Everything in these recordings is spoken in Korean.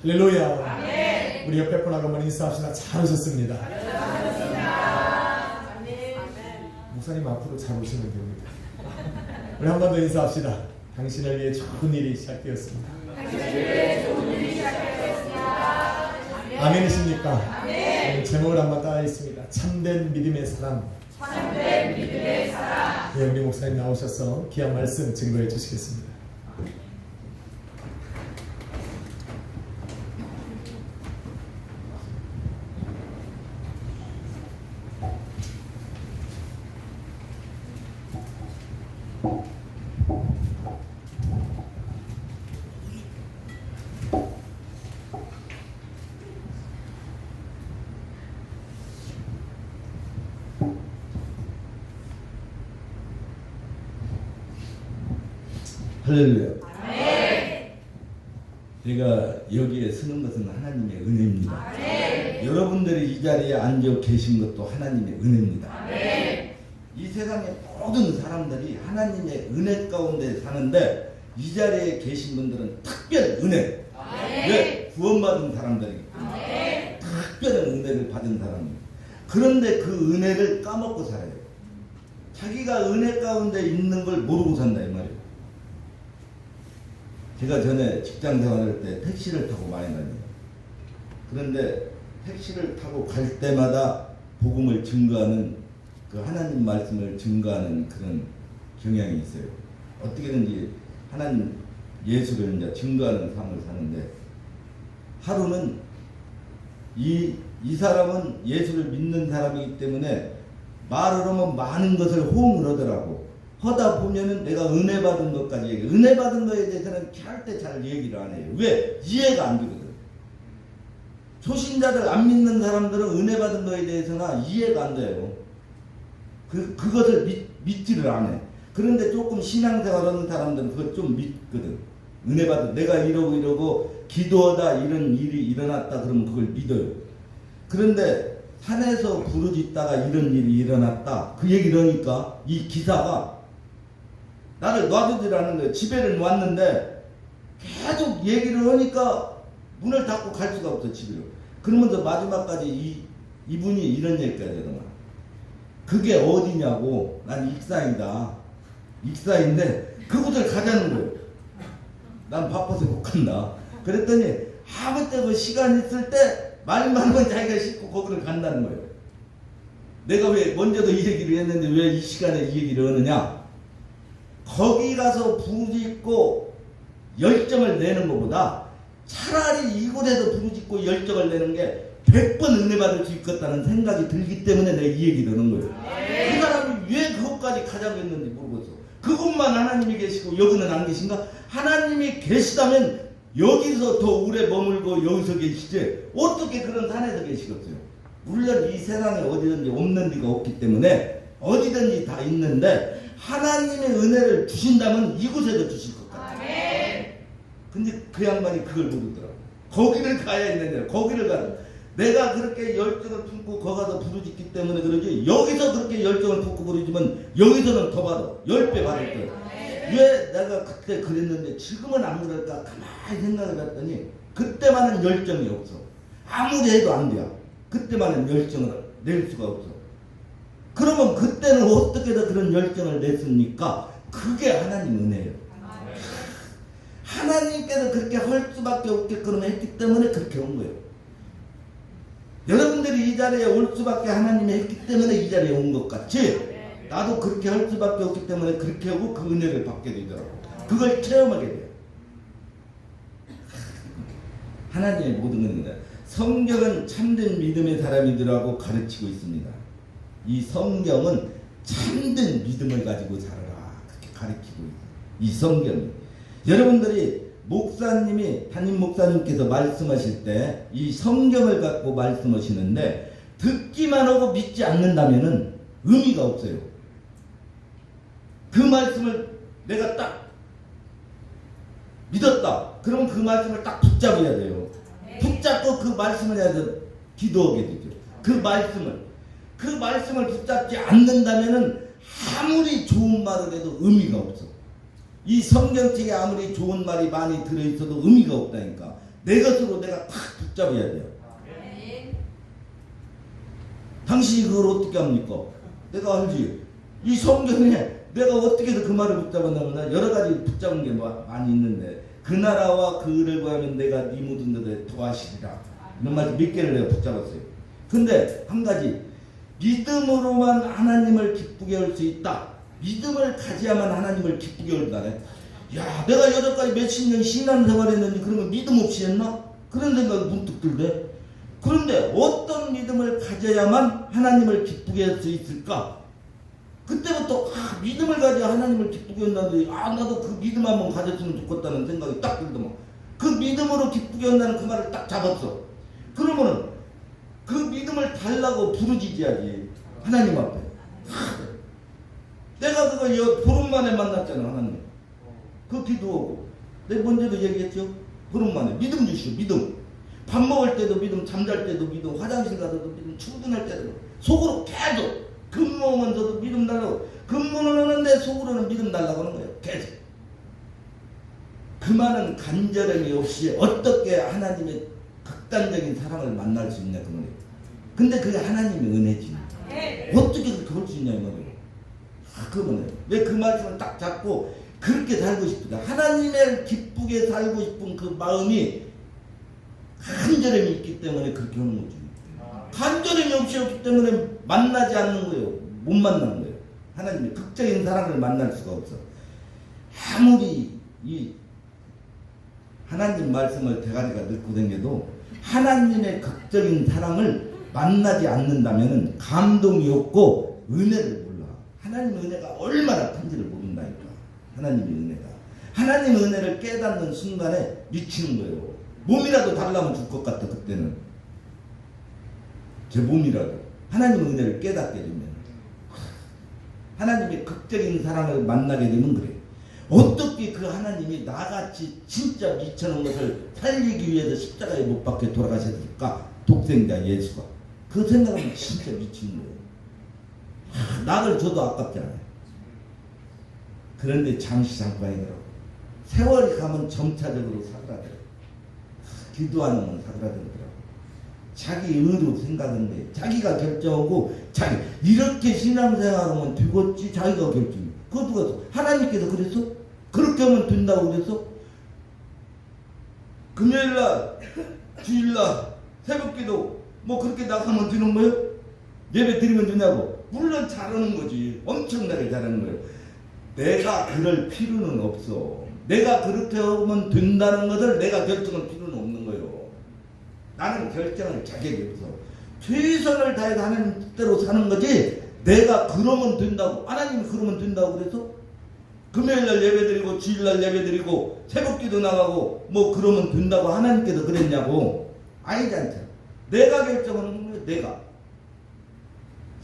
할렐루야. 아멘. 우리 옆에 분하고 한번 인사합시다. 잘 오셨습니다. 목사님 앞으로 잘 오시면 됩니다. 우리 한 번 더 인사합시다. 당신을 위해 좋은 일이 시작되었습니다. 아멘이십니까? 아멘. 제목을 한번 따라 있습니다. 참된 믿음의 사람. 참된 믿음의 사람. 네, 우리 목사님 나오셔서 귀한 말씀 증거해 주시겠습니다. 할렐루야. 아멘. 제가 여기에 서는 것은 하나님의 은혜입니다. 아멘. 여러분들이 이 자리에 앉아 계신 것도 하나님의 은혜입니다. 아멘. 이 세상의 모든 사람들이 하나님의 은혜 가운데 사는데 이 자리에 계신 분들은 특별 은혜. 아멘. 왜? 구원받은 사람들이기 때문에 특별한 은혜를 받은 사람입니다. 그런데 그 은혜를 까먹고 살아요. 자기가 은혜 가운데 있는 걸 모르고 산다 이 말이에요. 제가 전에 직장 생활할 때 택시를 타고 많이 다녀요. 그런데 택시를 타고 갈 때마다 복음을 증거하는 그 하나님 말씀을 증거하는 그런 경향이 있어요. 어떻게든지 하나님 예수를 이제 증거하는 삶을 사는데 하루는 이 사람은 예수를 믿는 사람이기 때문에 말을 하면 많은 것을 호응을 하더라고. 하다 보면은 내가 은혜 받은 것까지 얘기해. 은혜 받은 거에 대해서는 절대 잘 얘기를 안 해요. 왜? 이해가 안 되거든. 초신자들 안 믿는 사람들은 은혜 받은 거에 대해서는 이해가 안 돼요. 그것을 믿지를 않아. 그런데 조금 신앙생활 하는 사람들은 그걸 좀 믿거든. 은혜 받은, 내가 이러고 기도하다 이런 일이 일어났다 그러면 그걸 믿어요. 그런데 산에서 부르짖다가 이런 일이 일어났다. 그 얘기를 하니까 이 기사가 나를 놔두질 않는 거예요. 집에는 왔는데 계속 얘기를 하니까 문을 닫고 갈 수가 없어 집으로. 그러면서 마지막까지 이분이 이런 얘기까지 하더만. 그게 어디냐고. 난 익사이다. 익사인데 그곳을 가자는 거예요. 난 바빠서 못 간다. 그랬더니 아무 때 그 시간 있을 때 말만 하면 자기가 싣고 거기를 간다는 거예요. 내가 왜 먼저도 이 얘기를 했는데 왜 이 시간에 이 얘기를 하느냐. 거기 가서 부르짖고 열정을 내는 것보다 차라리 이곳에서 부르짖고 열정을 내는 게 100번 은혜 받을 수 있겠다는 생각이 들기 때문에 내가 이 얘기를 하는 거예요. 그 사람이 왜 그것까지 가자고 했는지 모르겠어. 그곳만 하나님이 계시고 여기는 안 계신가? 하나님이 계시다면 여기서 더 오래 머물고 여기서 계시지 어떻게 그런 산에서 계시겠어요? 물론 이 세상에 어디든지 없는 데가 없기 때문에 어디든지 다 있는데 하나님의 은혜를 주신다면 이곳에도 주실 것 같아요. 근데 그 양반이 그걸 모르더라고. 거기를 가야 했는데 거기를 가는. 내가 그렇게 열정을 품고 거기 가서 부르짖기 때문에 그러지 여기서 그렇게 열정을 품고 부르짖으면 여기서는 더 받아. 10배 받을 거예요. 왜 내가 그때 그랬는데 지금은 안 그럴까 가만히 생각을 했더니 그때만은 열정이 없어. 아무리 해도 안 돼요. 그때만은 열정을 낼 수가 없어. 그러면 그때는 어떻게 더 그런 열정을 냈습니까? 그게 하나님 은혜예요. 하나님께서 그렇게 할 수밖에 없게끔 했기 때문에 그렇게 온 거예요. 여러분들이 이 자리에 올 수밖에 하나님이 했기 때문에 이 자리에 온 것 같이 나도 그렇게 할 수밖에 없기 때문에 그렇게 하고 그 은혜를 받게 되더라고. 그걸 체험하게 돼요. 하나님의 모든 은혜입니다. 성경은 참된 믿음의 사람이더라고 가르치고 있습니다. 이 성경은 참된 믿음을 가지고 살아라 그렇게 가르치고 있어요. 이 성경이 여러분들이 목사님이 담임 목사님께서 말씀하실 때 이 성경을 갖고 말씀하시는데 듣기만 하고 믿지 않는다면은 의미가 없어요. 그 말씀을 내가 딱 믿었다. 그러면 그 말씀을 딱 붙잡아야 돼요. 붙잡고 그 말씀을 해야 기도하게 되죠. 그 말씀을 붙잡지 않는다면은 아무리 좋은 말을 해도 의미가 없어. 이 성경책에 아무리 좋은 말이 많이 들어있어도 의미가 없다니까. 내 것으로 내가 탁 붙잡아야 돼요. 당신이 그걸 어떻게 합니까? 내가 알지. 이 성경에 내가 어떻게든 그 말을 붙잡았냐면 여러 가지 붙잡은 게 많이 있는데 그 나라와 그를 구하면 내가 네 모든 것에 더하시리라. 이런 말 몇 개를 내가 붙잡았어요. 근데 한 가지 믿음으로만 하나님을 기쁘게 할 수 있다. 믿음을 가져야만 하나님을 기쁘게 한다네. 야, 내가 여태까지 몇십 년 신앙생활 했는데 그런 거 믿음 없이 했나? 그런 생각이 문득 들대. 그런데 어떤 믿음을 가져야만 하나님을 기쁘게 할 수 있을까? 그때부터 믿음을 가져야 하나님을 기쁘게 한다는데 나도 그 믿음 한번 가졌으면 좋겠다는 생각이 딱 들더만. 그 믿음으로 기쁘게 한다는 그 말을 딱 잡았어. 그러면은 그 믿음을 달라고 부르짖어야지 하나님 앞에. 내가 그거 보름 만에 만났잖아 하나님. 그 기도하고 내가 먼저도 얘기했죠. 보름 만에 믿음 주시오. 믿음. 밥 먹을 때도 믿음, 잠잘 때도 믿음, 화장실 가서도 믿음, 출근할 때도 속으로 계속 근무하면서도 믿음 달라고. 근무는 하는데 속으로는 믿음 달라고 하는 거예요. 계속. 그 많은 간절함이 없이 어떻게 하나님의 극단적인 사랑을 만날 수 있냐 그 말이에요. 근데 그게 하나님의 은혜지. 어떻게 그렇게 할 수 있냐 이 말이에요. 그러면 왜 그 말씀을 딱 잡고 그렇게 살고 싶다. 하나님을 기쁘게 살고 싶은 그 마음이 간절함이 있기 때문에 그렇게 하는 거지. 간절함이 없기 때문에 만나지 않는 거예요. 못 만나는 거예요. 하나님의 극적인 사랑을 만날 수가 없어. 아무리 이 하나님 말씀을 대가리가 넣고 다녀도 하나님의 극적인 사랑을 만나지 않는다면 감동이 없고 은혜를 몰라. 하나님의 은혜가 얼마나 큰지를 모른다니까. 하나님의 은혜가. 하나님의 은혜를 깨닫는 순간에 미치는 거예요. 몸이라도 달라면 줄 것 같아 그때는. 제 몸이라도 하나님의 은혜를 깨닫게 되면 하나님의 극적인 사랑을 만나게 되면 그래. 어떻게 그 하나님이 나같이 진짜 미쳐놓은 것을 살리기 위해서 십자가에 못 박혀 돌아가셨을까? 독생자 예수가. 그 생각하면 진짜 미치는 거예요. 나를 줘도 아깝잖아요. 그런데 잠시 잠깐이더라고. 세월이 가면 점차적으로 사그라들어요. 기도하는 건 사그라들더라고. 자기 의로 생각하는데 자기가 결정하고 자기 이렇게 신앙생활하면 되겠지 자기가 결정해. 그거 누가 써? 하나님께서 그랬어? 그렇게 하면 된다고 그랬어? 금요일날 주일날 새벽기도 뭐 그렇게 나가면 되는 거예요? 예배 드리면 되냐고? 물론 잘하는 거지. 엄청나게 잘하는 거예요. 내가 그럴 필요는 없어. 내가 그렇게 하면 된다는 것을 내가 결정할 필요는 없는 거예요. 나는 결정할 자격이 없어. 최선을 다해서 하나님 뜻대로 사는 거지. 내가 그러면 된다고. 하나님이 그러면 된다고 그래서 금요일날 예배드리고 주일날 예배드리고 새벽기도 나가고 뭐 그러면 된다고 하나님께서 그랬냐고. 아니지 않죠. 내가 결정하는 거예요. 내가.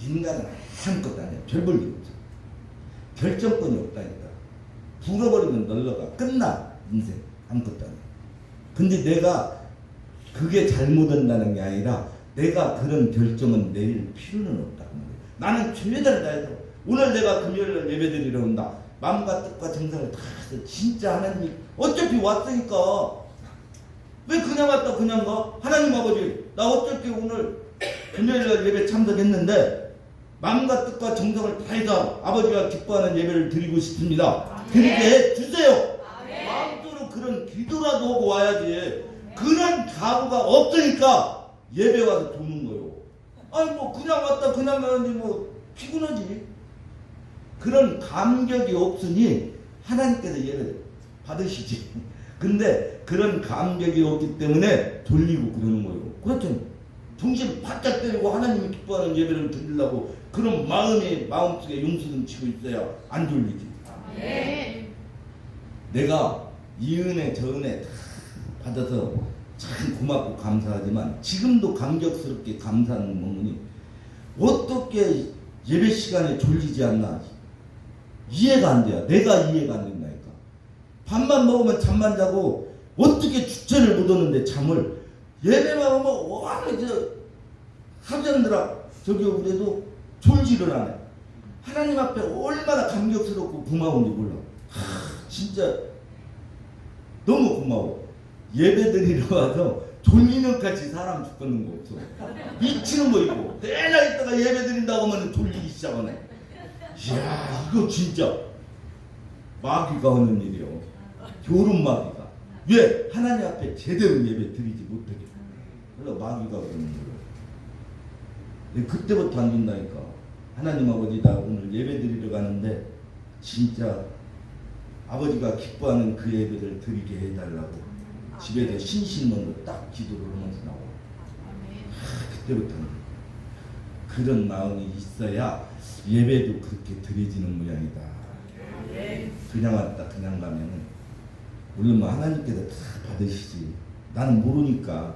인간은 아무것도 아니야. 별 볼 일 없어. 결정권이 없다니까. 불어버리면 널러가 끝나. 인생 아무것도 아니야. 근데 내가 그게 잘못한다는 게 아니라 내가 그런 결정은 내릴 필요는 없다. 나는 최대한 다해서 오늘 내가 금요일날 예배드리러 온다. 마음과 뜻과 정성을 다 해서 진짜 하나님이 어차피 왔으니까 왜 그냥 왔다 그냥 가? 하나님 아버지 나 어차피 오늘 금요일날 예배 참석했는데 마음과 뜻과 정성을 다해서 아버지가 기뻐하는 예배를 드리고 싶습니다. 드리게 해주세요. 마음대로 그런 기도라도 하고 와야지. 그런 각오가 없으니까 예배 와서 도는 거예요. 아니 뭐 그냥 왔다 그냥 가는데 뭐 피곤하지. 그런 감격이 없으니 하나님께서 예배 받으시지. 근데 그런 감격이 없기 때문에 돌리고 그러는 거예요. 그렇죠. 정신 바짝 때리고 하나님이 기뻐하는 예배를 드리려고 그런 마음속에 용수등 치고 있어야 안 돌리지. 내가 이 은혜 저 은혜 다 받아서 참 고맙고 감사하지만 지금도 감격스럽게 감사하는 부분이 어떻게 예배 시간에 졸리지 않나 이해가 안 돼요. 내가 이해가 안 된다니까. 밥만 먹으면 잠만 자고 어떻게 주체를 못 하는데 잠을 예배만 하면 와 이제 하전들아 저기 그래도 졸지를 않아. 하나님 앞에 얼마나 감격스럽고 고마운지 몰라. 진짜 너무 고마워. 예배드리러 와서 졸리는 같이 사람 죽겠는 거 없어. 미치는 거 있고 내나 있다가 예배드린다고 하면 졸리기 시작하네. 이야 이거 진짜 마귀가 하는 일이요. 교훈 마귀가. 왜? 하나님 앞에 제대로 예배 드리지 못하게. 그래서 마귀가 그러는 거예요. 그때부터 안 된다니까. 하나님 아버지 나 오늘 예배 드리러 가는데 진짜 아버지가 기뻐하는 그 예배를 드리게 해달라고 집에서 신신문으로 딱 기도를 하면서 나와. 그때부터는 그런 마음이 있어야 예배도 그렇게 드려지는 모양이다. 그냥 왔다 그냥 가면은 물론 뭐 하나님께서 다 받으시지. 나는 모르니까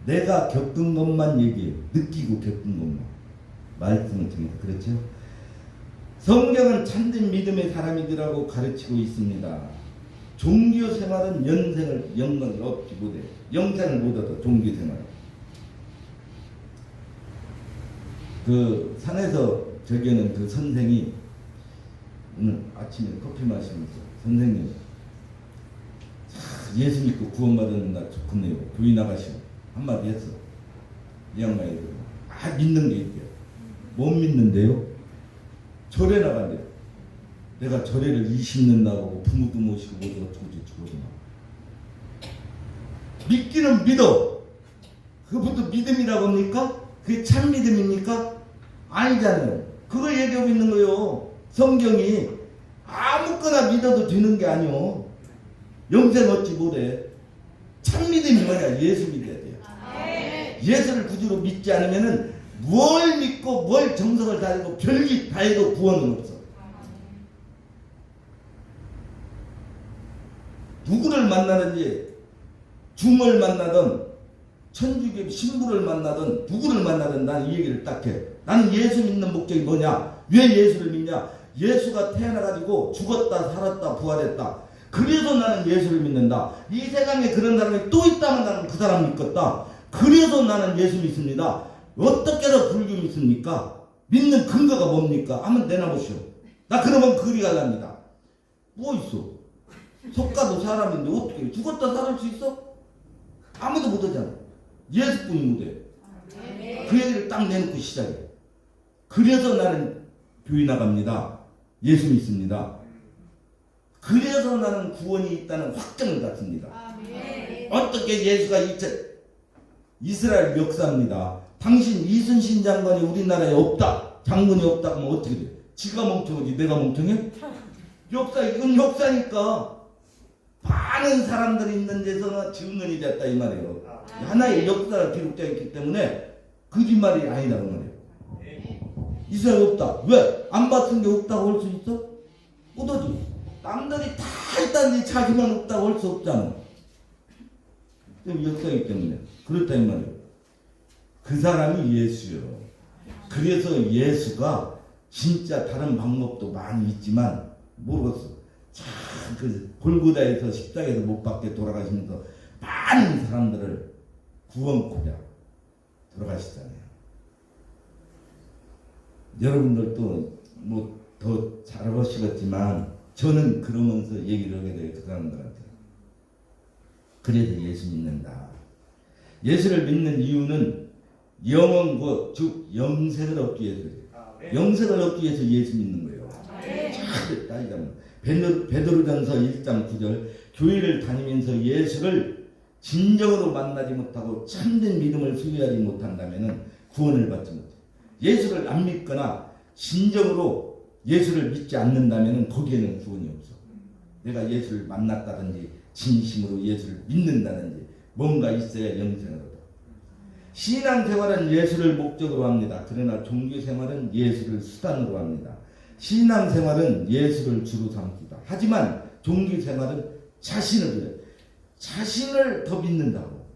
내가 겪은 것만 얘기해. 느끼고 겪은 것만 말씀을 통해서. 그렇죠? 성경은 참된 믿음의 사람이라고 가르치고 있습니다. 종교 생활은 영광을 얻지 못해. 영생을 못 얻어. 종교 생활. 그 산에서 저기는 그 선생이 오늘 아침에 커피 마시면서 선생님 예수 믿고 구원받은 날 좋겠네요. 교회 나가시고 한마디 했어. 이 양반이 믿는 게 있대요. 못 믿는데요? 절에 나간대요. 내가 절에를 20년 나가고 부모도 모시고 모두 어쩌고 믿기는 믿어. 그것도 믿음이라고 합니까? 그게 참 믿음입니까? 아니잖아요. 그걸 얘기하고 있는 거예요. 성경이 아무거나 믿어도 되는 게 아니오. 영생 얻지 못해. 참 믿음이 뭐냐? 예수 믿어야 돼요. 예수를 구주로 믿지 않으면은 뭘 믿고 뭘 정성을 다하고 별짓 다 해도 구원은 없어. 누구를 만나든지 중을 만나든 천주교 신부를 만나든 누구를 만나든 나는 이 얘기를 딱 해. 나는 예수 믿는 목적이 뭐냐? 왜 예수를 믿냐? 예수가 태어나가지고 죽었다 살았다 부활했다. 그래서 나는 예수를 믿는다. 이 세상에 그런 사람이 또 있다면 나는 그 사람 믿겠다. 그래서 나는 예수 믿습니다. 어떻게 해서 불교 믿습니까? 믿는 근거가 뭡니까? 한번 내놔보시오. 나 그러면 그리 갈랍니다. 뭐 있어? 석가도 사람인데 어떻게 죽었다 살을 수 있어? 아무도 못하잖아. 예수뿐이 못해. 그 얘기를 딱 내놓고 시작해. 그래서 나는 교회 나갑니다. 예수 믿습니다. 그래서 나는 구원이 있다는 확정을 갖습니다. 어떻게 예수가 이스라엘 역사입니다. 당신 이순신 장관이 우리나라에 없다. 장군이 없다 그러면 어떻게 돼? 지가 멍청하지 내가 멍청해? 역사 이건 역사니까 많은 사람들이 있는 데서는 증언이 됐다 이 말이에요. 하나의 역사가 기록되어 있기 때문에 거짓말이 아니라고 말이에요. 이스라엘 없다. 왜? 안 봤은 게 없다고 할 수 있어? 못하지. 남들이 다 있다는데 자기만 없다고 할 수 없잖아. 역사이기 때문에 그렇다 이 말이에요. 그 사람이 예수요. 그래서 예수가 진짜 다른 방법도 많이 있지만 모르겠어. 참 그 골고다에서 십자가에서 못 박게 돌아가시면서 많은 사람들을 구원코자 돌아가시잖아요. 여러분들도 뭐 더 잘하시겠지만 저는 그러면서 얘기를 하게 돼요. 그 사람들한테. 그래서 예수 믿는다. 예수를 믿는 이유는 영원고 즉 영생을 얻기 위해서. 영생을 얻기 위해서 예수 믿는 거예요. 잘 따지자면 베드로전서 1장 9절 교회를 다니면서 예수를 진정으로 만나지 못하고 참된 믿음을 소유하지 못한다면 구원을 받지 못해. 예수를 안 믿거나 진정으로 예수를 믿지 않는다면 거기에는 구원이 없어. 내가 예수를 만났다든지 진심으로 예수를 믿는다든지 뭔가 있어야 영생을 얻어. 신앙생활은 예수를 목적으로 합니다. 그러나 종교생활은 예수를 수단으로 합니다. 신앙생활은 예수를 주로 삼습니다. 하지만 종교생활은 자신을 더 믿는다고.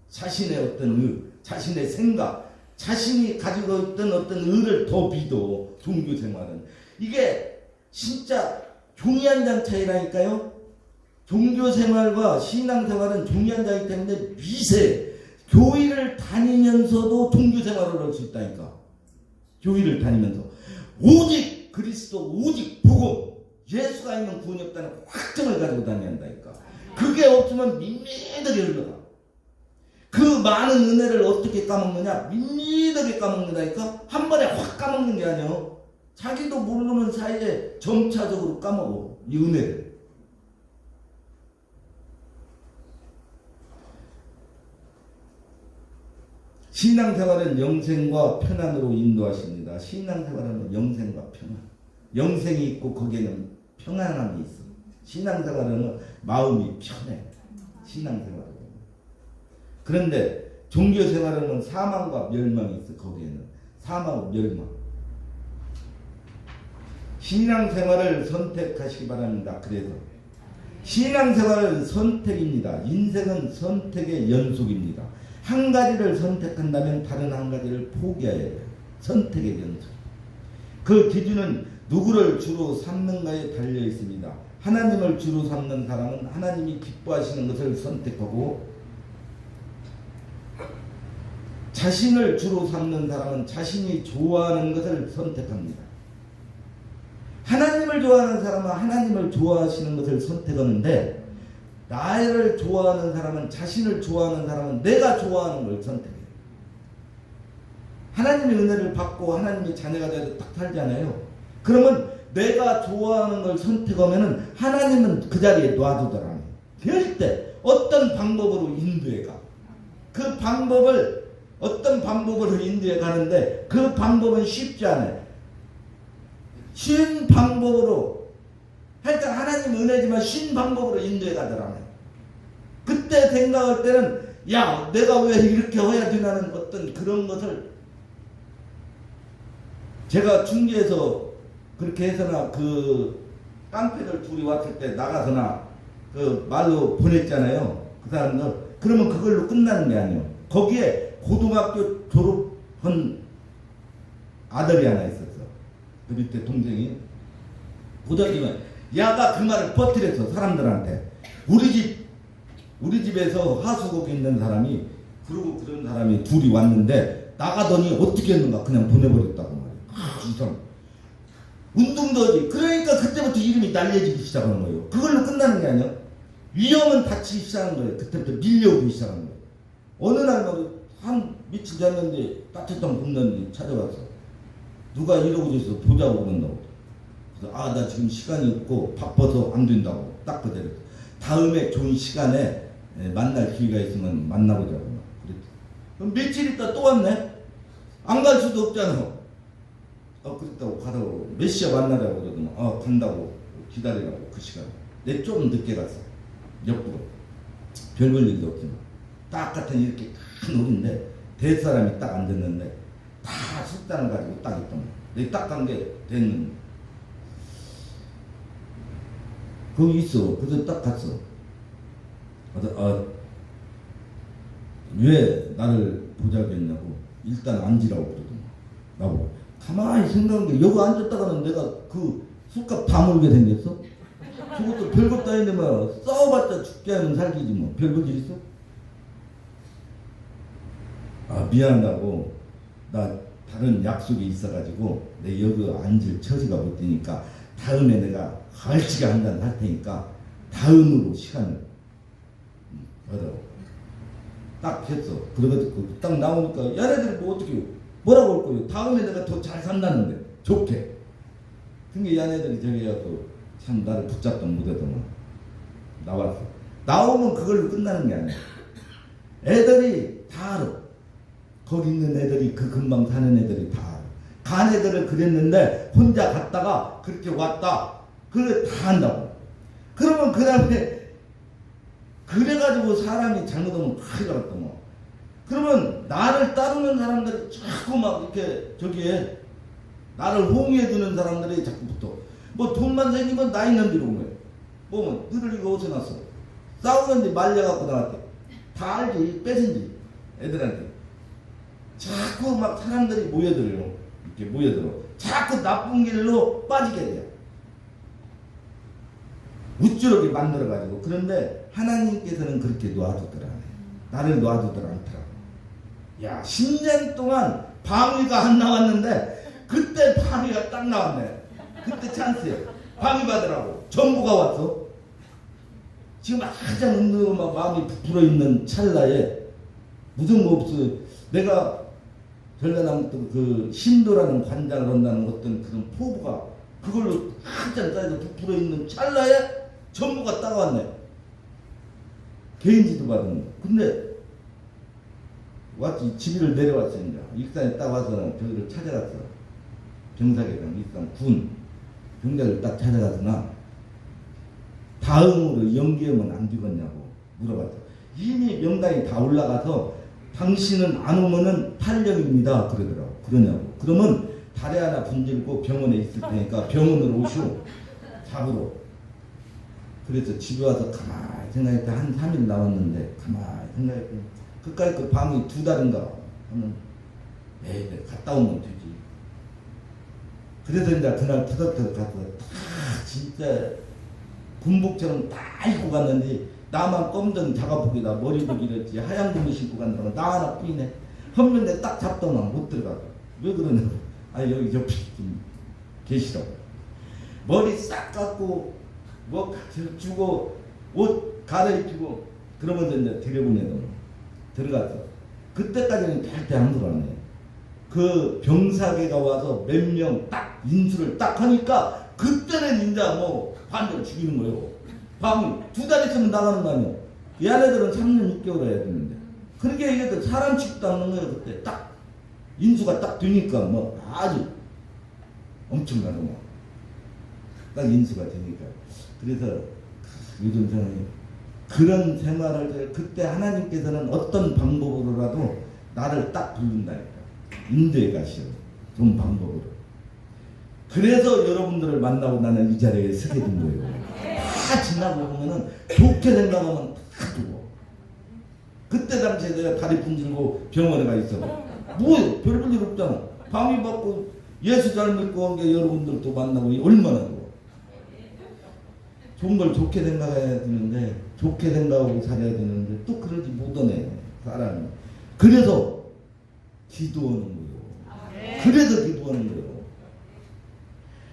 자신의 어떤 의, 자신의 생각, 자신이 가지고 있던 어떤 의를 더 믿어. 종교생활은 이게 진짜 종이 한 장 차이라니까요. 종교생활과 신앙생활은 종이 한 장이기 때문에 미세. 교회를 다니면서도 종교생활을 할 수 있다니까. 교회를 다니면서 오직 그리스도 오직 복음 예수가 있는 구원이 없다는 확정을 가지고 다녀야 한다니까. 그게 없으면 밋밋하게 흘러가. 그 많은 은혜를 어떻게 까먹느냐? 밋밋하게 까먹는다니까? 한 번에 확 까먹는 게 아니야. 자기도 모르는 사이에 점차적으로 까먹어, 이 은혜를. 신앙생활은 영생과 편안으로 인도하십니다. 신앙생활은 영생과 편안. 영생이 있고 거기에는 평안함이 있어. 신앙생활은 마음이 편해. 신앙생활은. 그런데 종교생활은 사망과 멸망이 있어. 거기에는 사망과 멸망. 신앙생활을 선택하시기 바랍니다. 그래서 신앙생활은 선택입니다. 인생은 선택의 연속입니다. 한 가지를 선택한다면 다른 한 가지를 포기해야 해요. 선택의 연속. 그 기준은 누구를 주로 삼는가에 달려 있습니다. 하나님을 주로 삼는 사람은 하나님이 기뻐하시는 것을 선택하고, 자신을 주로 삼는 사람은 자신이 좋아하는 것을 선택합니다. 하나님을 좋아하는 사람은 하나님을 좋아하시는 것을 선택하는데, 나를 좋아하는 사람은, 자신을 좋아하는 사람은 내가 좋아하는 걸 선택해요. 하나님의 은혜를 받고 하나님의 자녀가 되어서 딱 살잖아요. 그러면 내가 좋아하는 걸 선택하면은 하나님은 그 자리에 놔두더라고요. 그럴 때 어떤 방법으로 인도해 가. 그 방법을 어떤 방법으로 인도해 가는데 그 방법은 쉽지 않아요. 쉬운 방법으로, 하여튼 하나님 은혜지만 쉬운 방법으로 인도해 가더라고요. 그때 생각할 때는 야, 내가 왜 이렇게 해야 되나는 어떤 그런 것을, 제가 중계에서 그렇게 해서나 그 깡패들 둘이 왔을 때 나가서나 그 말로 보냈잖아요. 그 사람들. 그러면 그걸로 끝나는 게 아니에요. 거기에 고등학교 졸업한 아들이 하나 있었어. 그 밑에 동생이. 고등학교면 야가 그 말을 퍼뜨렸어. 사람들한테. 우리 집에서 하수구 있는 사람이, 그러고 그런 사람이 둘이 왔는데 나가더니 어떻게 했는가 그냥 보내버렸다고 말이에요. 이 사람. 운동도 하지. 그러니까 그때부터 이름이 날려지기 시작하는 거예요. 그걸로 끝나는 게 아니야. 위험은 닥치기 시작하는 거예요. 그때부터 밀려오기 시작하는 거예요. 어느 날 한 며칠 잤는데 따뜻한 봄날이 찾아와서 누가 이러고 있어 보자고 그런다고. 그래서 나 지금 시간이 없고 바빠서 안 된다고 딱 그대로. 다음에 좋은 시간에 만날 기회가 있으면 만나보자고 그랬지. 그럼 며칠 있다 또 왔네. 안 갈 수도 없잖아. 그랬다고 가라고. 몇 시에 만나자고 그러더니 간다고 기다리라고. 그 시간 내 좀 늦게 갔어. 옆으로. 별 볼 일도 없지만 딱 같은 이렇게 큰 홀인데 대사람이 딱 앉았는데 다 숙단을 가지고 딱 있던 거야. 내가 딱 간 게 됐는데 거기 있어. 그래서 딱 갔어. 왜 나를 보자겠냐고. 일단 앉으라고 그러더니 나보고. 가만히 생각한 게 여기 앉았다가는 내가 그 술값 다 물게 생겼어. 저것도 별것도 아닌데 뭐 싸워봤자 죽게 하면 살기지 뭐. 별볼 일 있어? 미안하다고. 나 다른 약속이 있어가지고 내 여기 앉을 처지가 못 되니까 다음에 내가 갈치가 한 잔 할 테니까 다음으로 시간을 받아라고. 딱 했어. 그래가지고 딱 나오니까 얘네들이 뭐 어떻게 뭐라고 할 거예요. 다음에 내가 더 잘 산다는데 좋게. 근데 얘네들이 저기 해갖고 참 나를 붙잡던 못하더만 나왔어. 나오면 그걸로 끝나는 게 아니야. 애들이 다 알아. 거기 있는 애들이, 그 근방 사는 애들이 다 알아. 간 애들을 그랬는데 혼자 갔다가 그렇게 왔다. 그걸 다 한다고. 그러면 그 다음에 그래가지고 사람이 잘못하면 큰일 났더만. 그러면 나를 따르는 사람들이 자꾸 막 이렇게 저기에 나를 홍해주는 사람들이 자꾸 붙어. 뭐 돈만 생기면 나 있는 데로 온 거야. 뭐 너를 이거 어디서 났어? 싸우는데 말려갖고 나왔대. 다 알지. 뺏은지 애들한테. 자꾸 막 사람들이 모여들어요. 이렇게 모여들어. 자꾸 나쁜 길로 빠지게 돼요. 우쭐하게 만들어가지고. 그런데 하나님께서는 그렇게 놔두더라. 나를 놔두더라 않더라. 야, 10년 동안 방위가 안 나왔는데 그때 방위가 딱 나왔네. 그때 찬스에 방위 받으라고 전부가 왔어. 지금 가장 은근한 마음이 부풀어 있는 찰나에 무슨 뭐 없어요. 내가 전라남도 그 신도라는 관장을 한다는 어떤 그런 포부가 그걸로 한잔 짜서 부풀어 있는 찰나에 전부가 따왔네. 개인지도 받은 거. 근데 왔지 집위를 내려왔어. 이제 익산에 딱 와서 저기를 찾아갔어. 병사계장 익산 군 병장을 딱 찾아가서 나 다음으로 연기하면 안 되겠냐고 물어봤어. 이미 명단이 다 올라가서 당신은 안 오면은 탈령입니다 그러더라고. 그러냐고. 그러면 다리 하나 분질고 병원에 있을 테니까 병원으로 오시오 잡으러. 그래서 집에 와서 가만히 생각했다. 한 3일 나왔는데 가만히 생각했다. 그까짓 그 밤이 2달인가 하면 에이 갔다 오면 되지. 그래서 이제 그날 터덕터덕 가서 다 진짜 군복처럼 다 입고 갔는데 나만 검정 자가복이다 머리도 길었지 하얀 구미 신고 간다고 나 하나 뿌이네. 험면에 딱 잡더만 못 들어가고. 왜 그러냐고. 아 여기 옆에 좀 계시라고. 머리 싹 깎고 뭐 주고 옷 갈아입히고 그러면서 이제 들여보내던 들어갔어. 그때까지는 절대 안 들어왔네. 그 병사계가 와서 몇 명 딱 인수를 딱 하니까 그때는 이제 뭐 반대로 죽이는 거예요. 밤 2달 있으면 나가는 거 아니에요. 이 아내들은 3년 6개월 해야 되는데. 그렇게 얘기해도 사람 취급도 않는 거예요. 그때 딱 인수가 딱 되니까 뭐 아주 엄청나게 뭐 딱 인수가 되니까. 그래서 요즘 생각이 그런 생활을 그때 하나님께서는 어떤 방법으로라도 나를 딱 부른다니까. 인도에 가시오. 그런 방법으로. 그래서 여러분들을 만나고 나는 이 자리에 서게 된 거예요. 다 지나고 보면은 좋게 생각하면 다 두고. 그때 당시에 내가 다리 분질고 병원에 가 있어. 뭐예요? 별볼 일 없잖아. 밤이 받고 예수 잘 믿고 한 게 여러분들도 만나고 얼마나 좋아. 좋은 걸 좋게 생각해야 되는데 좋게 생각하고 살아야 되는데 또 그러지 못하네 사람이. 그래서 기도하는 거예요. 그래서 기도하는 거예요.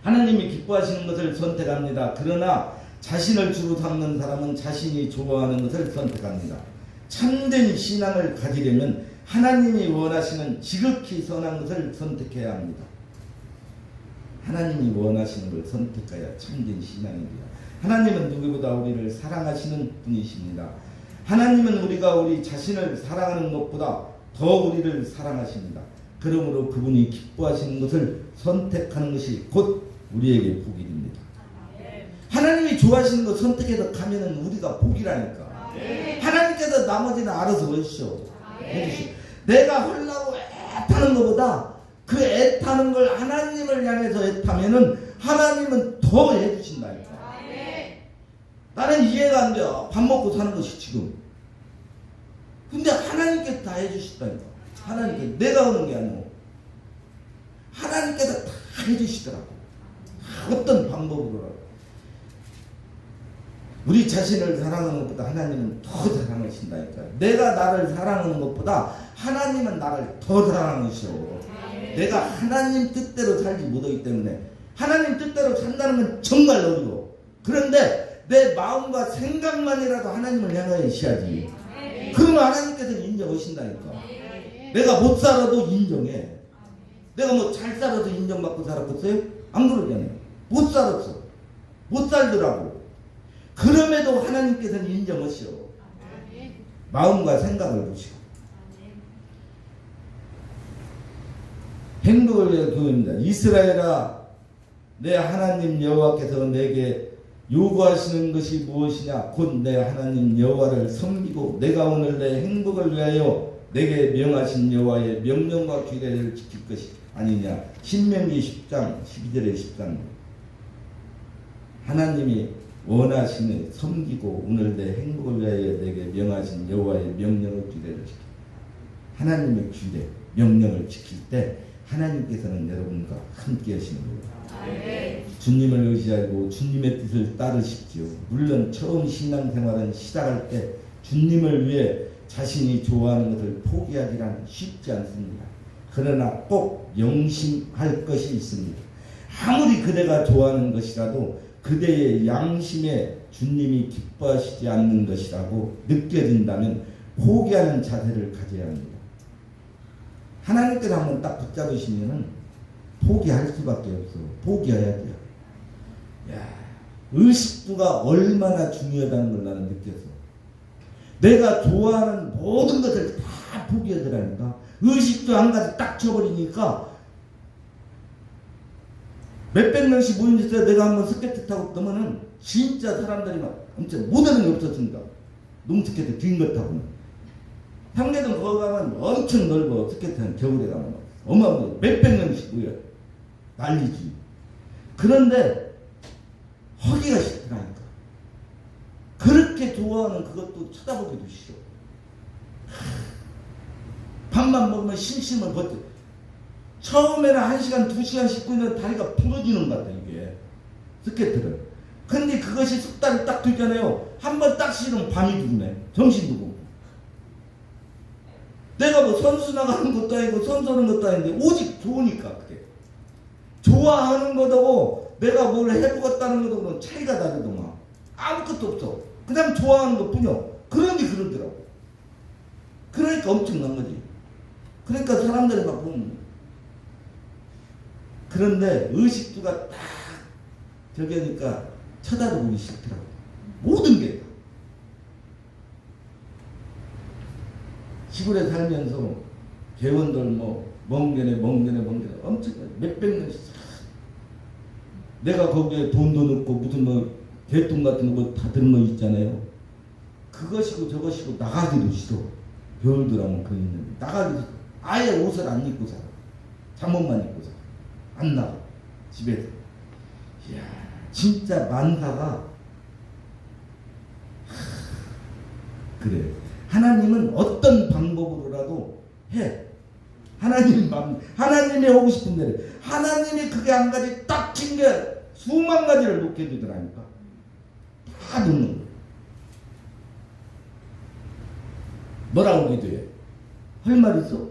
하나님이 기뻐하시는 것을 선택합니다. 그러나 자신을 주로 삼는 사람은 자신이 좋아하는 것을 선택합니다. 참된 신앙을 가지려면 하나님이 원하시는 지극히 선한 것을 선택해야 합니다. 하나님이 원하시는 걸 선택해야 참된 신앙입니다. 하나님은 누구보다 우리를 사랑하시는 분이십니다. 하나님은 우리가 우리 자신을 사랑하는 것보다 더 우리를 사랑하십니다. 그러므로 그분이 기뻐하시는 것을 선택하는 것이 곧 우리에게 복이 됩니다. 하나님이 좋아하시는 것 선택해서 가면은 우리가 복이라니까. 하나님께서 나머지는 알아서 하시오. 내가 하려고 애타는 것보다 그 애타는 걸 하나님을 향해서 애타면은 하나님은 더 해주신다니까. 나는 이해가 안 돼요. 밥 먹고 사는 것이 지금. 근데 하나님께서 다 해주시다니까. 하나님께 내가 하는 게 아니고 하나님께서 다 해주시더라고. 어떤 방법으로라도. 우리 자신을 사랑하는 것보다 하나님은 더 사랑하신다니까. 내가 나를 사랑하는 것보다 하나님은 나를 더 사랑하시오. 내가 하나님 뜻대로 살지 못하기 때문에 하나님 뜻대로 산다는 건 정말 어려워. 그런데 내 마음과 생각만이라도 하나님을 향하여 있어야지. 그러면 하나님께서는 인정하신다니까. 내가 못 살아도 인정해. 내가 뭐 잘 살아도 인정받고 살았겠어요? 안 그러잖아요. 못 살았어. 못 살더라고. 그럼에도 하나님께서는 인정하시오. 마음과 생각을 보시고. 행복을 위한 교훈입니다. 이스라엘아, 내 하나님 여호와께서 내게 요구하시는 것이 무엇이냐? 곧 내 하나님 여호와를 섬기고 내가 오늘 내 행복을 위하여 내게 명하신 여호와의 명령과 규례를 지킬 것이 아니냐. 신명기 10장 12절에 13절. 하나님이 원하시는 섬기고 오늘 내 행복을 위하여 내게 명하신 여호와의 명령과 규례를 지킬. 하나님의 규례, 명령을 지킬 때 하나님께서는 여러분과 함께 하시는 거예요. 주님을 의지하고 주님의 뜻을 따르십시오. 물론 처음 신앙생활은 시작할 때 주님을 위해 자신이 좋아하는 것을 포기하기란 쉽지 않습니다. 그러나 꼭 명심할 것이 있습니다. 아무리 그대가 좋아하는 것이라도 그대의 양심에 주님이 기뻐하시지 않는 것이라고 느껴진다면 포기하는 자세를 가져야 합니다. 하나님께서 한번 딱 붙잡으시면은 포기할 수밖에 없어. 포기해야 돼요. 야, 의식주가 얼마나 중요하다는 걸 나는 느꼈어. 내가 좋아하는 모든 것을 다 포기하더라니까. 의식주 한 가지 딱 쳐버리니까 몇백 명씩 모인 데서 내가 한번 스케이트 타고 떠면은 진짜 사람들이 막 엄청 못 하는 게 없었습니다. 농스케이트 긴 거 타고는. 상계동 거기 가면 엄청 넓어. 스케이트는 겨울에 가면 어마어마 몇백 명씩 모여. 난리지. 그런데 허기가 싫더라니까. 그렇게 좋아하는 그것도 쳐다보기도 싫어. 밥만 먹으면 심심을 버텨. 처음에는 1시간, 2시간 씻고 있는 다리가 부러지는 것 같아, 이게. 스케이트를. 근데 그것이 숙달이 딱 되잖아요. 한번 딱 쉬면 밤이 죽네. 정신도 없고. 내가 뭐 선수 나가는 것도 아니고 선수 하는 것도 아닌데 오직 좋으니까 그게. 좋아하는 거하고 내가 뭘 해보겠다는 거하고는 차이가 다르더만. 아무것도 없어. 그냥 좋아하는 것 뿐이야. 그러니 그러더라고. 그러니까 엄청난 거지. 그러니까 사람들이 막 보면. 그런데 의식주가 딱 저기 하니까 쳐다보기 싫더라고. 모든 게. 시골에 살면서 개원들 뭐 멍게네 엄청 몇백 명씩 내가 거기에 돈도 넣고 무슨 뭐 개똥 같은 거 다 들은 거 있잖아요. 그것이고 저것이고 나가기도 싫어. 배울더라면 그런 있는데 나가기도 싫어. 아예 옷을 안 입고 살아. 잠옷만 입고 살아. 안 나가. 집에서. 이야, 진짜 만사가 그래. 하나님은 어떤 방법으로라도 해. 하나님이 하고 싶은 대로. 하나님이 그게 한 가지 딱 친 게 수만 가지를 놓게 되더라니까. 다 놓는 거야. 뭐라고 기도해? 할 말 있어?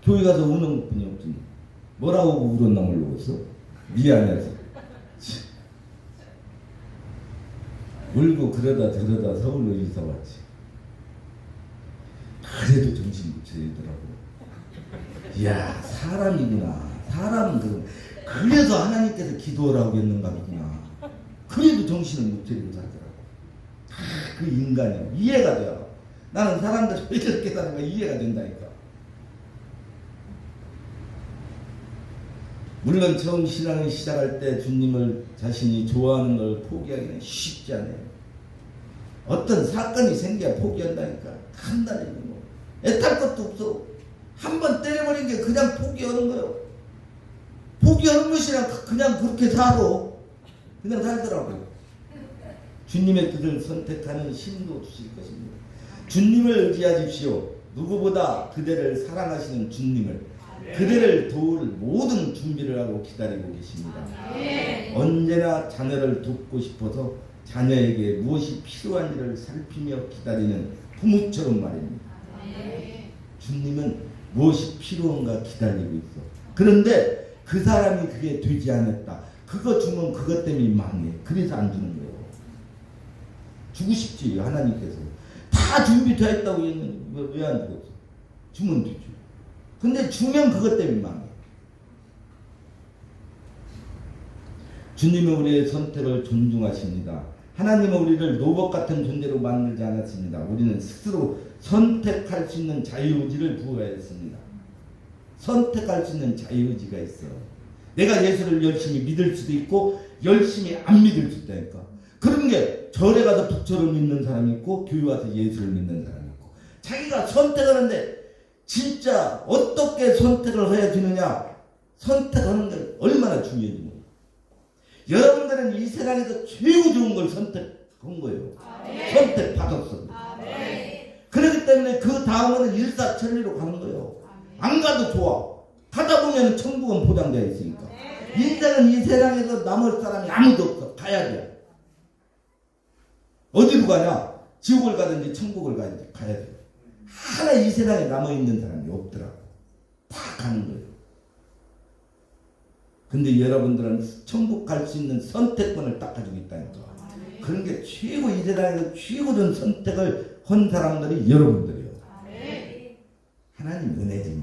교회 가서 우는 것뿐이 없지. 뭐라고 울었나 모르겠어? 미안해서. 울고 그러다 저러다 서울로 이사 왔지. 그래도 정신 못 차리더라고. 이야, 사람이구나. 사람은 그래서 하나님께서 기도하라고 했는가 보구나. 그래도 정신을 못 차리고 살더라고. 그 인간이야. 이해가 돼요. 나는 사람들이 왜 이렇게 사는 거 이해가 된다니까. 물론 처음 신앙을 시작할 때 주님을 자신이 좋아하는 걸 포기하기는 쉽지 않아요. 어떤 사건이 생겨야 포기한다니까. 한달에 뭐 애탈 것도 없어. 한번 때려버린 게 그냥 포기하는 거예요. 포기하는 것이랑 그냥 그렇게 살아. 그냥 살더라고요. 주님의 뜻을 선택하는 힘도 주실 것입니다. 주님을 의지하십시오. 누구보다 그대를 사랑하시는 주님을. 그대를 도울 모든 준비를 하고 기다리고 계십니다. 언제나 자녀를 돕고 싶어서 자녀에게 무엇이 필요한지를 살피며 기다리는 부모처럼 말입니다. 주님은 무엇이 필요한가 기다리고 있어. 그런데 그 사람이 그게 되지 않았다. 그거 주면 그것 때문에 망해. 그래서 안 주는 거예요. 주고 싶지 하나님께서. 다 준비되어 있다고 했는데 왜 안 주겠어? 주면 되지. 근데 주면 그것 때문에 망해. 주님은 우리의 선택을 존중하십니다. 하나님은 우리를 로봇 같은 존재로 만들지 않았습니다. 우리는 스스로 선택할 수 있는 자유의지를 부여했습니다. 선택할 수 있는 자유의지가 있어. 내가 예수를 열심히 믿을 수도 있고 열심히 안 믿을 수도 있다니까. 그런 게 절에 가서 부처를 믿는 사람이 있고 교회 와서 예수를 믿는 사람이 있고 자기가 선택하는데 진짜 어떻게 선택을 해야 되느냐. 선택하는 게 얼마나 중요한지 모르겠어요. 여러분들은 이 세상에서 최고 좋은 걸 선택한 거예요. 선택받았어. 그렇기 때문에 그 다음은 일사천리로 가는 거예요. 안 가도 좋아. 가다 보면 천국은 보장되어 있으니까. 인생은 이 세상에서 남을 사람이 아무도 없어. 가야 돼. 어디로 가냐? 지옥을 가든지 천국을 가든지 가야 돼. 하나 이 세상에 남아있는 사람이 없더라고. 다 가는 거예요. 근데 여러분들은 천국 갈 수 있는 선택권을 딱 가지고 있다니까. 그런 게 최고, 이 세상에서 최고된 선택을 한 사람들이 여러분들이요. 하나님 은혜지.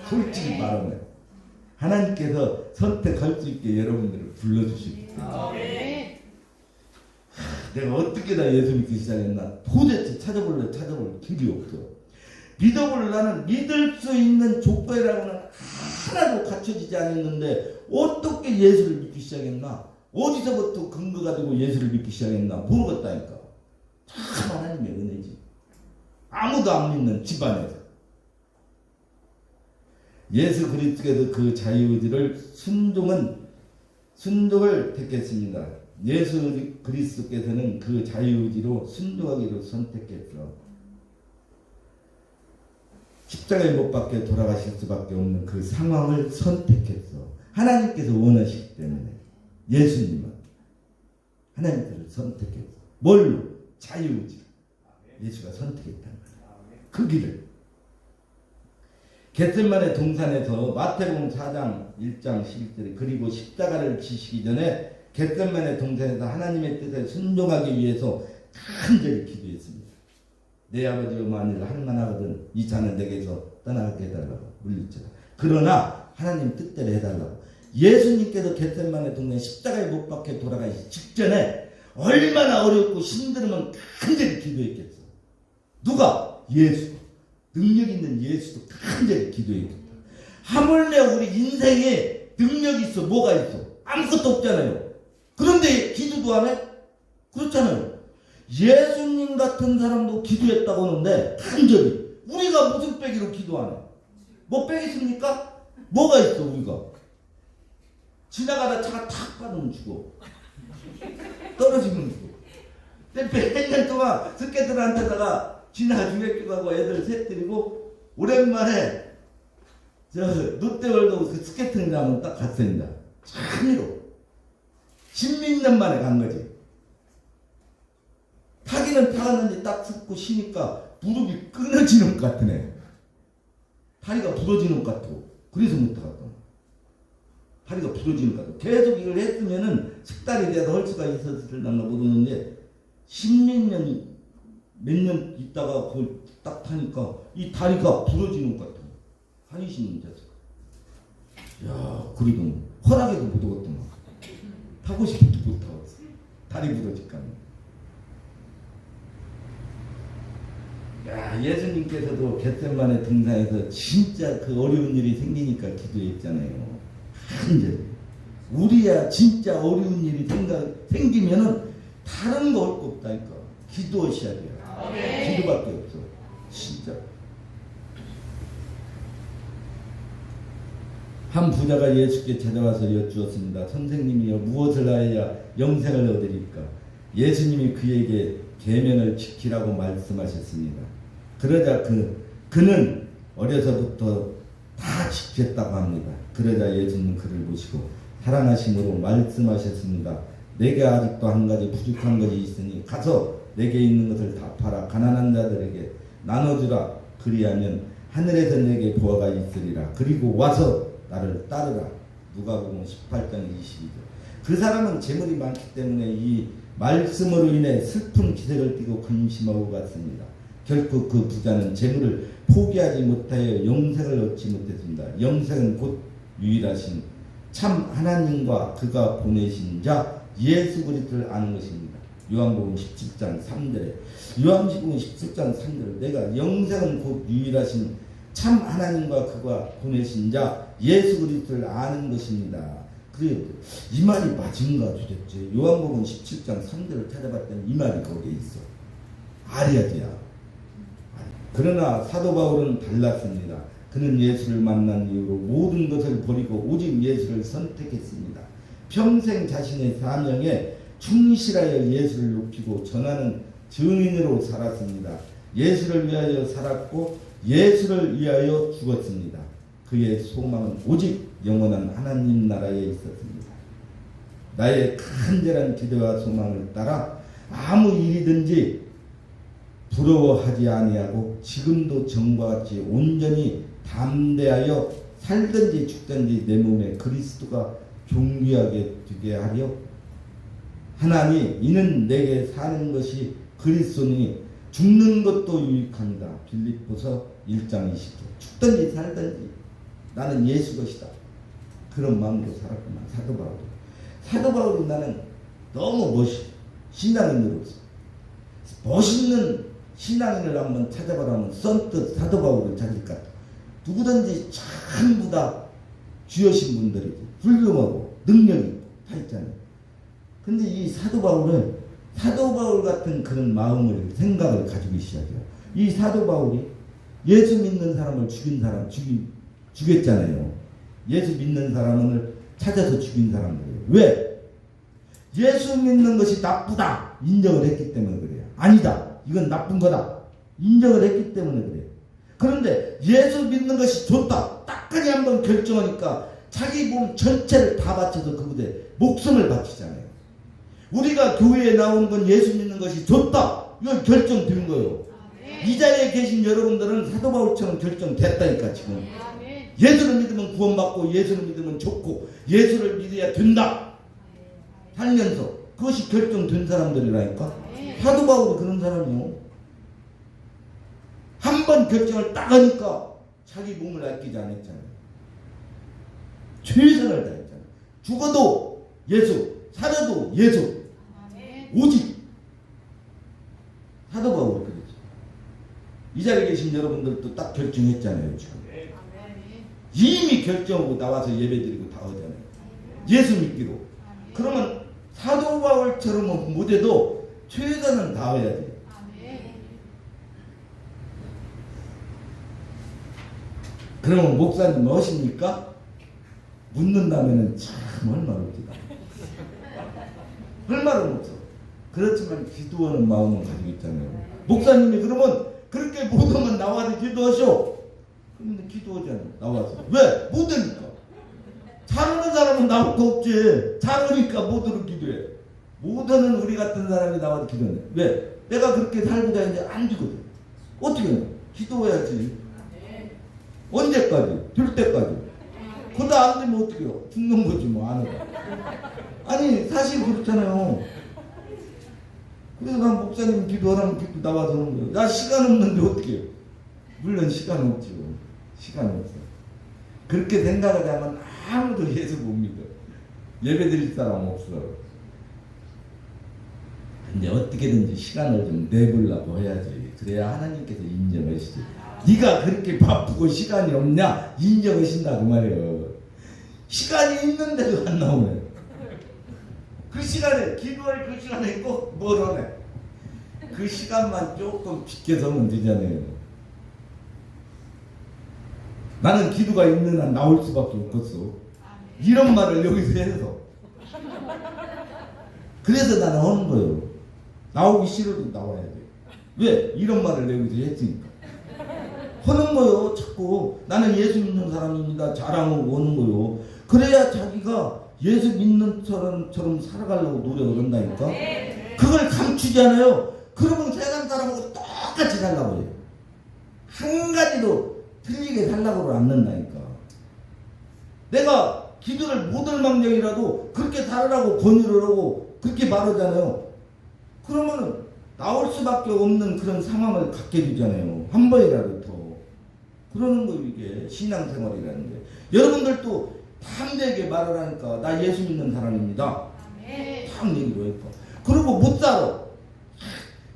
솔직히 말하면 하나님께서 선택할 수 있게 여러분들을 불러주시기 때문에. 내가 어떻게 다 예수 믿기 시작했나? 도대체 찾아볼 길이 없어. 믿어볼 나는 믿을 수 있는 조건이라고는 하나도 갖춰지지 않았는데 어떻게 예수를 믿기 시작했나? 어디서부터 근거가 되고 예수를 믿기 시작했나? 모르겠다니까. 참 하나님의 은혜지. 아무도 안 믿는 집안에서 예수 그리스도께서 그 자유의지를 순종을 택했습니다. 예수 그리스도께서는 그 자유의지로 순종하기로 선택했어. 십자가에 못 박혀 돌아가실 수밖에 없는 그 상황을 선택했어. 하나님께서 원하시기 때문에. 예수님은 하나님께서 선택했어. 뭘로? 자유의지. 예수가 선택했다는 거야. 그 길을. 겟세마네 동산에서 마태복음 4장 1장 11절에 그리고 십자가를 지시기 전에 겟세마네 동산에서 하나님의 뜻에 순종하기 위해서 간절히 기도했습니다. 내 아버지여 만일 할만하거든 이 잔을 내게서 떠나게 해달라고 물리쳐라. 그러나 하나님 뜻대로 해달라고. 예수님께서 겟세마네 동산에 십자가에 못 박혀 돌아가시기 직전에 얼마나 어렵고 힘들으면 간절히 기도했겠어. 누가? 예수. 능력 있는 예수도 간절히 기도했겠다. 하물며 우리 인생에 능력이 있어. 뭐가 있어? 아무것도 없잖아요. 그런데 기도도 안 해? 그렇잖아요. 예수님 같은 사람도 기도했다고 하는데 간절히. 우리가 무슨 빼기로 기도 안 해? 뭐 빼겠습니까? 뭐가 있어 우리가? 지나가다 차가 탁 빠지면 죽어. 떨어지면 죽어. 근데 몇 년 동안 스케들한테다가 지나 주객기도 하고 애들 셋들이고 오랜만에 저 롯데월드 그 스케이팅장을 딱 갔습니다. 참으로 16년 만에 간 거지. 타기는 타갔는데 딱 섰고 쉬니까 무릎이 끊어지는 것 같으네. 다리가 부러지는 것 같고. 그래서 못 타갔던. 다리가 부러지는 것 같고. 계속 이걸 했으면은 숙달이 돼서 할 수가 있었을런가 모르는데 16년 몇 년 있다가 그걸 딱 타니까 이 다리가 부러지는 것 같아. 한이신님 자식. 야, 그래도 허락해도 못 오겠더만. 타고 싶어도 못 타겠어. 다리 부러질까. 야, 예수님께서도 겟세마네 등산에서 진짜 그 어려운 일이 생기니까 기도했잖아요. 한절. 우리야 진짜 어려운 일이 생기면은 다른 거 할 거 없다니까. 기도하셔야 돼요. 기도밖에 없어. 진짜. 한 부자가 예수께 찾아와서 여쭈었습니다. 선생님이여 무엇을 하여야 영생을 얻으리까? 예수님이 그에게 계명을 지키라고 말씀하셨습니다. 그러자 그는 어려서부터 다 지켰다고 합니다. 그러자 예수님은 그를 보시고 사랑하심으로 말씀하셨습니다. 내게 아직도 한 가지 부족한 것이 있으니 가서 내게 있는 것을 다 팔아 가난한 자들에게 나눠주라. 그리하면 하늘에서 내게 보화가 있으리라. 그리고 와서 나를 따르라. 누가복음 18장 22절. 그 사람은 재물이 많기 때문에 이 말씀으로 인해 슬픈 기색을 띠고 근심하고 갔습니다. 결국 그 부자는 재물을 포기하지 못하여 영생을 얻지 못했습니다. 영생은 곧 유일하신 참 하나님과 그가 보내신 자 예수 그리스도를 아는 것입니다. 요한복음 17장 3절에 요한복음 17장 3절에 내가 영생은 곧 유일하신 참 하나님과 그가 보내신 자 예수 그리스도를 아는 것입니다. 그래 이 말이 맞은가 도대체. 요한복음 17장 3절을 찾아봤더니 이 말이 거기에 있어. 알아야 돼요. 그러나 사도 바울은 달랐습니다. 그는 예수를 만난 이후로 모든 것을 버리고 오직 예수를 선택했습니다. 평생 자신의 사명에 충실하여 예수를 높이고 전하는 증인으로 살았습니다. 예수를 위하여 살았고 예수를 위하여 죽었습니다. 그의 소망은 오직 영원한 하나님 나라에 있었습니다. 나의 간절한 기도와 소망을 따라 아무 일이든지 부러워하지 아니하고 지금도 전과 같이 온전히 담대하여 살든지 죽든지 내 몸에 그리스도가 존귀하게 되게 하려 하나니 이는 내게 사는 것이 그리스도니 죽는 것도 유익합니다. 빌립보서 1장 20절. 죽든지 살든지 나는 예수 것이다. 그런 마음으로 살았구만. 사도 바울. 사도 바울이 나는 너무 신앙인으로서 멋있는 신앙인을 한번 찾아보라면 선뜻 사도 바울을 찾을 것 같아. 누구든지 전부 다 주여신 분들이지. 훌륭하고 능력이 있고 다 있잖아요. 근데 이 사도 바울은 사도 바울 같은 그런 마음을 생각을 가지고 시작해요. 이 사도 바울이 예수 믿는 사람을 죽였잖아요. 예수 믿는 사람을 찾아서 죽인 사람들이에요. 왜? 예수 믿는 것이 나쁘다 인정을 했기 때문에 그래요. 아니다. 이건 나쁜 거다. 인정을 했기 때문에 그래요. 그런데 예수 믿는 것이 좋다. 딱하니 한번 결정하니까 자기 몸 전체를 다 바쳐서 그곳에 목숨을 바치잖아요. 우리가 교회에 나오는 건 예수 믿는 것이 좋다. 이건 결정된 거예요. 이 자리에 계신 여러분들은 사도 바울처럼 결정됐다니까 지금. 예수를 믿으면 구원받고 예수를 믿으면 좋고 예수를 믿어야 된다. 살면서 그것이 결정된 사람들이라니까. 사도 바울이 그런 사람이요. 한 번 결정을 딱 하니까 자기 몸을 아끼지 않았잖아요. 최선을 다했잖아요. 죽어도 예수, 살아도 예수. 오직 사도 바울이 그랬죠. 이 자리에 계신 여러분들도 딱 결정했잖아요. 지금. 이미 결정하고 나와서 예배드리고 다 하잖아요. 예수 믿기로. 그러면 사도 바울처럼 못해도 최선은 다해야 돼요. 그러면 목사님 무엇입니까? 묻는다면 참 할 말 없지다. 할 말은 없어. 그렇지만 기도하는 마음을 가지고 있잖아요. 목사님이 그러면 그렇게 못하면 나와서 기도하셔. 근데 기도하잖아. 나와서. 왜? 못하니까. 잘하는 사람은 나올 거 없지. 잘하니까 못하는 기도해. 못하는 우리 같은 사람이 나와서 기도해. 왜? 내가 그렇게 살고 다니는데 안 되거든. 어떻게 해? 기도해야지. 언제까지? 될 때까지. 그러다 안 되면 어떻게 해요? 죽는 거지 뭐. 안 해. 아니 사실 그렇잖아요. 그래서 난 목사님 기도하라면 기도 나와서 하는 거예요. 나 시간 없는데 어떻게 해요? 물론 시간 없죠. 시간 없어. 그렇게 생각하자면 아무도 예수 못 믿어. 예배 드릴 사람 없어. 근데 어떻게든지 시간을 좀 내보려고 해야지. 그래야 하나님께서 인정하시지. 네가 그렇게 바쁘고 시간이 없냐? 인정하신다 그 말이에요. 시간이 있는데도 안 나오네. 그 시간에 기도할 그 시간에 꼭 뭘 하네. 그 시간만 조금 비켜서면 되잖아요. 나는 기도가 있는 한 나올 수밖에 없겠어. 이런 말을 여기서 해서. 그래서 나는 하는 거예요. 나오기 싫어도 나와야 돼. 왜? 이런 말을 여기서 했으니까. 하는 거요. 자꾸 나는 예수 믿는 사람입니다. 자랑하고 오는 거요. 그래야 자기가 예수 믿는 사람처럼 살아가려고 노력을 한다니까. 그걸 감추잖아요. 그러면 세상 사람하고 똑같이 살라고 해요. 한 가지도 틀리게 살라고 않는다니까. 내가 기도를 못할 망정이라도 그렇게 살으라고 권유를 하고 그렇게 말하잖아요. 그러면 나올 수밖에 없는 그런 상황을 갖게 되잖아요. 한 번이라도 더. 그러는 거 이게 신앙생활이라는 게. 여러분들도 탐되게 말을 하니까 나 예수 믿는 사람입니다. 탐 얘기로 했고. 그리고 못 살아.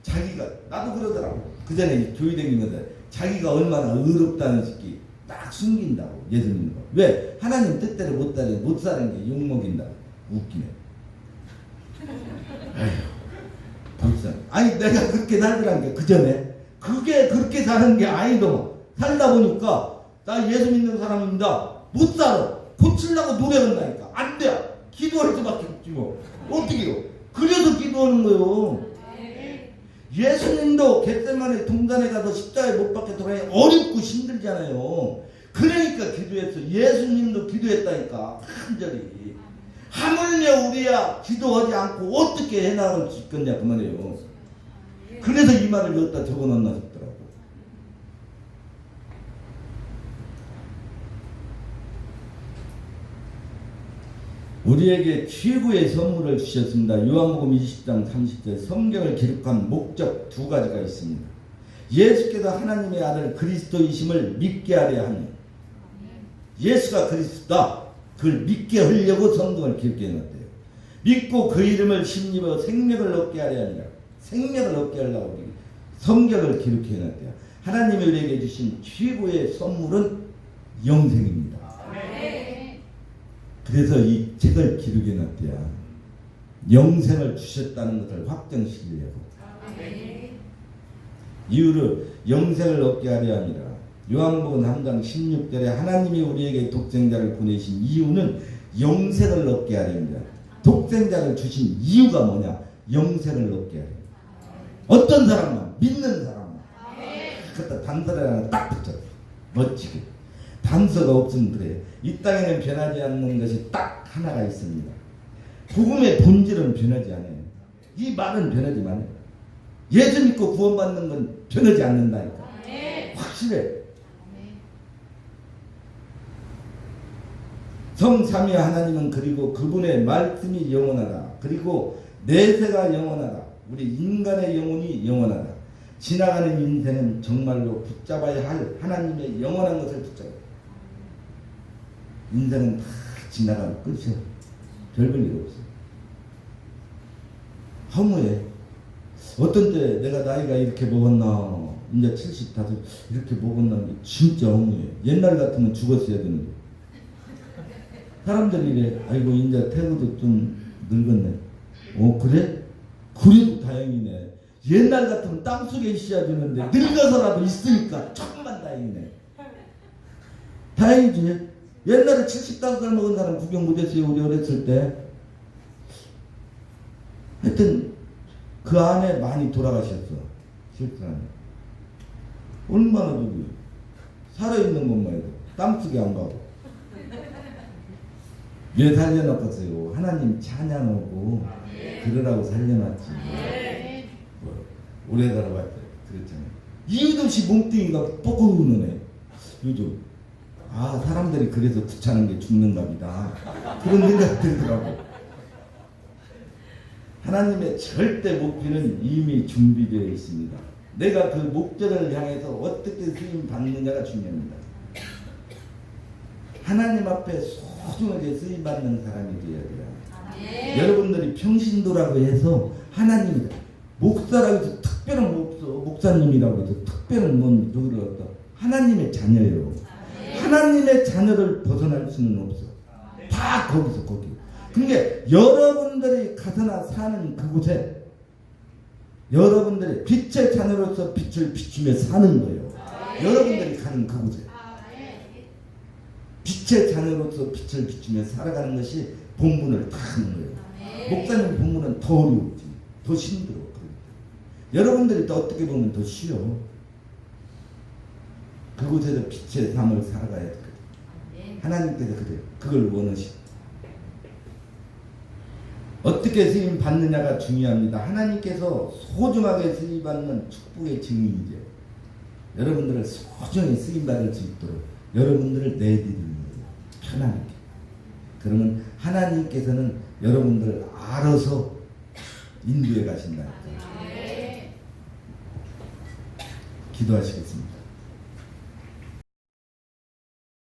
자기가 나도 그러더라고. 그 전에 교회 다니면서 자기가 얼마나 의롭다는 새끼 딱 숨긴다고. 예수 믿는 거. 왜? 하나님 뜻대로 못 사는 게 욕먹인다고. 웃기네. 에휴, 불쌍해. 아니 내가 그렇게 살더란 게 그 전에 그게 그렇게 사는 게 아니더만. 살다 보니까 나 예수 믿는 사람입니다. 못 살아. 고치려고 노력한다니까. 안 돼. 기도할 수밖에 없지 뭐. 어떻게 해요? 그래서 기도하는 거예요. 예수님도 겟세마네 동산에 가서 십자가에 못 박혀 돌아다니 어렵고 힘들잖아요. 그러니까 기도했어. 예수님도 기도했다니까. 간절히. 하물며 우리야 기도하지 않고 어떻게 해나갈 수 있겠냐 그 말이에요. 그래서 이 말을 여기다 적어놨나 싶더라고. 우리에게 최고의 선물을 주셨습니다. 요한복음 20장 30절 성경을 기록한 목적 두 가지가 있습니다. 예수께서 하나님의 아들 그리스도이심을 믿게 하려 하니 예수가 그리스도다. 그걸 믿게 하려고 성경을 기록해 놨대요. 믿고 그 이름을 힘입어 생명을 얻게 하려 하니라. 생명을 얻게 하려고 성경을 기록해 놨대요. 하나님이 우리에게 주신 최고의 선물은 영생입니다. 그래서 이 책을 기록해 놨대요. 영생을 주셨다는 것을 확정시키려고. 이유를 영생을 얻게 하려 합니다. 요한복음 3장 16절에 하나님이 우리에게 독생자를 보내신 이유는 영생을 얻게 하려 합니다. 독생자를 주신 이유가 뭐냐? 영생을 얻게 하려 합니다. 어떤 사람만, 믿는 사람만. 그때 단서를 하나 딱 붙였어. 멋지게. 단서가 없으면 그래요. 이 땅에는 변하지 않는 것이 딱 하나가 있습니다. 복음의 본질은 변하지 않아요. 이 말은 변하지 않아요. 예수 믿고 구원받는 건 변하지 않는다니까. 확실해. 성삼위 하나님은 그리고 그분의 말씀이 영원하다. 그리고 내세가 영원하다. 우리 인간의 영혼이 영원하다. 지나가는 인생은 정말로 붙잡아야 할 하나님의 영원한 것을 붙잡아야 돼. 인생은 다 지나가면 끝이야. 별볼 일 없어. 허무해. 어떤 때 내가 나이가 이렇게 먹었나, 이제 75 이렇게 먹었나, 진짜 허무해. 옛날 같으면 죽었어야 되는데. 사람들이 이래, 아이고 이제 태우도 좀 늙었네. 그래? 그래도 다행이네. 옛날 같으면 땅속에 있어야 되는데 늙어서라도 있으니까 천만 다행이네. 다행이지. 옛날에 75살 먹은 사람 구경 못했어요. 우리 어렸을 때. 하여튼 그 안에 많이 돌아가셨어. 실제로. 얼마나 누구야. 살아있는 것만 해도 땅속에 안 가고. 왜 살려놨겠어요? 하나님 찬양하고 그러라고 살려놨지. 오래 살아봤대. 그랬잖아요. 이유도 없이 몸뚱이가 뻐근하네. 요즘. 사람들이 그래서 귀찮은 게 죽는가 보다. 그런 생각이 들더라고. 하나님의 절대 목표는 이미 준비되어 있습니다. 내가 그 목적을 향해서 어떻게 쓰임 받느냐가 중요합니다. 하나님 앞에 소중하게 쓰임 받는 사람이 되어야 돼요. 여러분들이 평신도라고 해서 하나님 목사라고 해서 특별한 목사님이라고 해서 특별한 뭔 누구를 얻다. 하나님의 자녀예요. 하나님의 자녀를 벗어날 수는 없어. 다 거기서 거기. 그러니까 여러분들이 가서나 사는 그곳에 여러분들이 빛의 자녀로서 빛을 비추며 사는 거예요. 여러분들이 가는 그곳에 빛의 자녀로서 빛을 비추며 살아가는 것이 본분을 다 하는 거예요. 목사님 본분은 더 어려우지. 더 힘들어. 여러분들이 또 어떻게 보면 더 쉬워. 그곳에서 빛의 삶을 살아가야 돼. 하나님께서 그래요. 그걸 원하시고. 어떻게 쓰임 받느냐가 중요합니다. 하나님께서 소중하게 쓰임 받는 축복의 증인이죠. 여러분들을 소중히 쓰임 받을 수 있도록 여러분들을 내드리는 거예요. 편하게. 그러면 하나님께서는 여러분들을 알아서 인도해 가신다니까. 기도하시겠습니다.